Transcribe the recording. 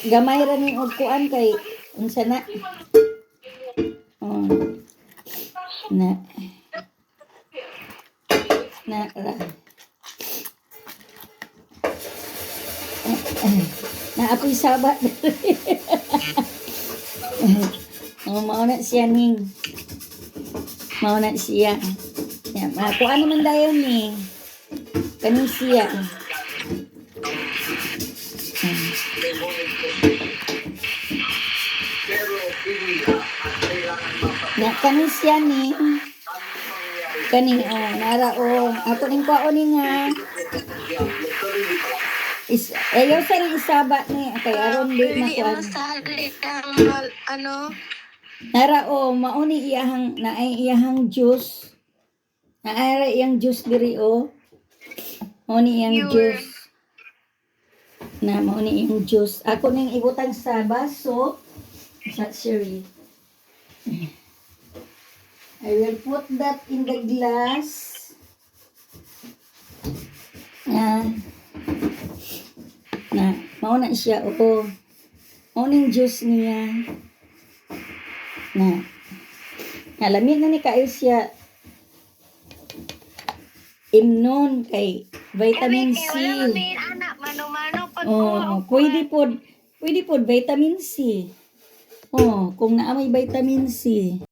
Gamay ra ni og kuan kay unsa na. Oh. Na. Na ra. Na apoy sabat. Oh, mao na siya ning. Mao na siya. Ya, kuan naman dayon ni. Kani siya. Na kani siya ni. Kani nara ako ning kwaon ni nga. Ayaw sa rin isaba ni kay aron di na kuan. Ano? Nara mauni iyahang naay iyahang juice. Naay iyang juice diri mauni iyang juice. Na mauni iyang juice. Ako ning ibutang sa baso sa sherry. I will put that in the glass. Na mauna siya mauni juice niya. Na lamig na ni kayo siya imnon kay vitamin C. Pwede pod vitamin C. Kung naa may vitamin C.